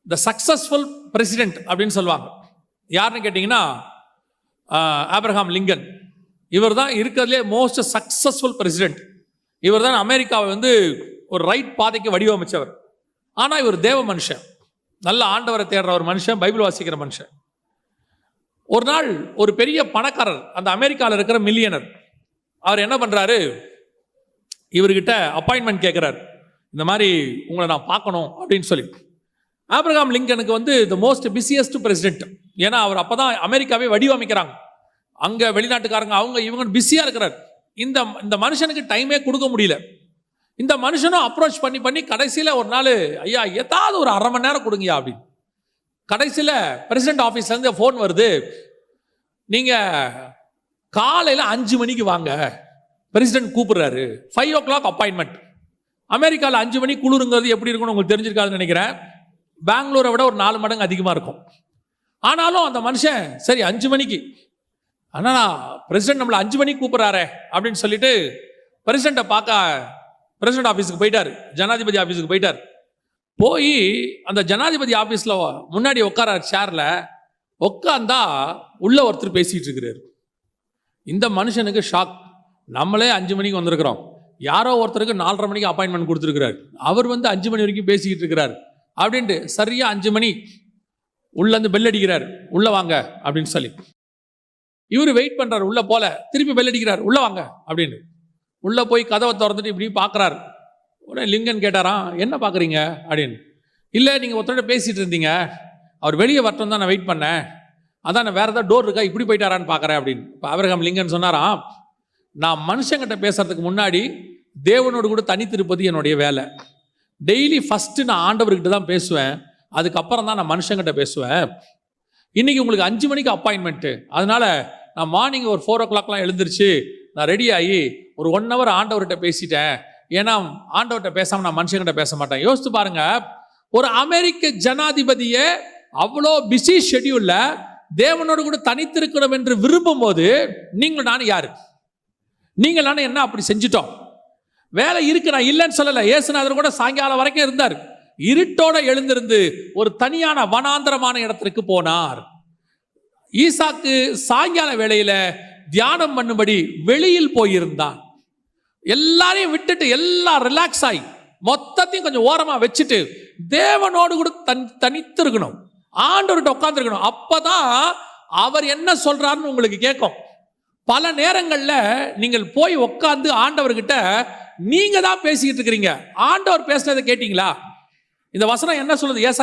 த successful president அப்படின்னு சொல்லுவாங்க. யாருன்னு கேட்டிங்கன்னா ஆப்ரஹாம் லிங்கன். இவர் தான் இருக்கிறதுலே மோஸ்ட் சக்சஸ்ஃபுல் பிரசிடென்ட். இவர் தான் அமெரிக்காவை ஒரு ரைட் பாதைக்கு வடிவமைச்சவர். ஆனால் இவர் தேவ மனுஷன், நல்ல ஆண்டவரை தேடுற ஒரு மனுஷன், பைபிள் வாசிக்கிற மனுஷன். ஒரு நாள் ஒரு பெரிய பணக்காரர், அந்த அமெரிக்காவில் இருக்கிற மில்லியனர், அவர் என்ன பண்ணுறாரு, இவர்கிட்ட அப்பாயின்மெண்ட் கேட்குறாரு. இந்த மாதிரி உங்களை நான் பார்க்கணும் அப்படின்னு சொல்லி. ஆப்ரஹாம் லிங்கனுக்கு த மோஸ்ட் பிஸியஸ்ட் பிரசிடென்ட். ஏன்னா அவர் அப்போ தான் அமெரிக்காவே வடிவமைக்கிறாங்க. அங்கே வெளிநாட்டுக்காரங்க இவங்க பிஸியாக இருக்கிறார். இந்த மனுஷனுக்கு டைமே கொடுக்க முடியல. இந்த மனுஷனும் அப்ரோச் பண்ணி கடைசியில் ஒரு நாள், ஐயா ஏதாவது ஒரு அரை மணி நேரம் கொடுங்கயா அப்படின்னு. கடைசியில் பிரசிடென்ட் ஆஃபீஸ்லேருந்து ஃபோன் வருது, நீங்கள் காலையில் 5 மணிக்கு வாங்க, பிரசிடென்ட் கூப்பிடுறாரு, 5 o'clock அப்பாயின்மெண்ட். அமெரிக்காவில் 5 மணி குளிருங்கிறது எப்படி இருக்குன்னு உங்களுக்கு தெரிஞ்சிருக்காதுன்னு நினைக்கிறேன். பெங்களூரை விட ஒரு 4 மடங்கு அதிகமாக இருக்கும். ஆனாலும் அந்த மனுஷன் சரி 5 மணிக்கு, ஆனால் பிரசிடென்ட் நம்மளை 5 மணிக்கு கூப்பிட்றாரே அப்படின்னு சொல்லிட்டு பிரசிடென்ட்டை பார்க்க பிரசிடென்ட் ஆஃபீஸுக்கு போயிட்டார், ஜனாதிபதி ஆஃபீஸுக்கு போயிட்டார். போய் அந்த ஜனாதிபதி ஆஃபீஸில் முன்னாடி உட்கார சேரில் உட்காந்தா உள்ள ஒருத்தர் பேசிகிட்டு இருக்கிறார். இந்த மனுஷனுக்கு ஷாக். நம்மளே 5 மணிக்கு வந்திருக்கிறோம், யாரோ ஒருத்தருக்கு 4:30 மணிக்கு அப்பாயின்மெண்ட் கொடுத்துருக்கிறார், அவர் 5 மணி வரைக்கும் பேசிக்கிட்டு இருக்கிறார் அப்படின்ட்டு. சரியா 5 மணி உள்ளேருந்து பெல் அடிக்கிறார், உள்ள வாங்க அப்படின்னு சொல்லி. இவர் வெயிட் பண்ணுறாரு, உள்ள போல, திருப்பி பெல் அடிக்கிறார், உள்ள வாங்க அப்படின்னு. உள்ளே போய் கதவை திறந்துட்டு இப்படி பார்க்குறாரு. உடனே லிங்கன் கேட்டாராம், என்ன பார்க்குறீங்க அப்படின்னு. இல்லை நீங்கள் ஒருத்தரோட பேசிகிட்டு இருந்தீங்க, அவர் வெளியே வரட்டும் தான் நான் வெயிட் பண்ணேன், அதான் நான் வேறு ஏதாவது டோர் இருக்கா இப்படி போயிட்டாரான்னு பார்க்குறேன் அப்படின்னு. இப்போ ஆபிரகாம் லிங்கன் சொன்னாராம், நான் மனுஷங்கிட்ட பேசுறதுக்கு முன்னாடி தேவனோடு கூட தனித்திருப்பது என்னுடைய வேலை. டெய்லி ஃபஸ்ட்டு நான் ஆண்டவர்கிட்ட தான் பேசுவேன், அதுக்கப்புறம் தான் நான் மனுஷங்கிட்ட பேசுவேன். இன்றைக்கி உங்களுக்கு 5 மணிக்கு அப்பாயின்மெண்ட்டு, அதனால் நான் மார்னிங் ஒரு 4 o'clockலாம் எழுந்திரிச்சு நான் ரெடி ஆகி ஒரு 1 hour ஆண்டவர்கிட்ட பேசிட்டேன். ஏன்னா ஆண்டவர்கிட்ட பேசாமல் நான் மனுஷங்கிட்ட பேச மாட்டேன். யோசித்து பாருங்க, ஒரு அமெரிக்க ஜனாதிபதியே அவ்வளோ பிஸி ஷெட்யூல்ல தேவனோடு கூட தனித்திருக்கணும் என்று விரும்பும் போது நீங்கள் நானும் யாரு? நீங்கள் நானும் என்ன அப்படி செஞ்சிட்டோம்? வேலை இருக்கு, நான் இல்லைன்னு சொல்லலை. இயேசுநாதர் கூட சாயங்காலம் வரைக்கும் இருந்தார். இருட்டோட எழுந்திருந்து ஒரு தனியான வனாந்தரமான இடத்திற்கு போனார். ஈசாக்கு சாயங்கால வேளையில தியானம் பண்ணும்படி வெளியில் போயிருந்தான். எல்லாரையும் விட்டுட்டு எல்லாம் ரிலாக்ஸ் ஆகி மொத்தத்தையும் கொஞ்சம் ஓரமா வச்சுட்டு தேவனோடு கூட தனித்து இருக்கணும், ஆண்டவர்கிட்ட உட்கார்ந்து இருக்கணும். அப்பதான் அவர் என்ன சொல்றாருன்னு உங்களுக்கு கேட்கும். பல நேரங்கள்ல நீங்கள் போய் உட்கார்ந்து ஆண்டவர்கிட்ட நீங்க தான் பேசிக்கிட்டு இருக்கிறீங்க, ஆண்டவர் பேசுனதை கேட்டீங்களா? இந்த வசனம் என்ன சொல்லுது? ஏசாயா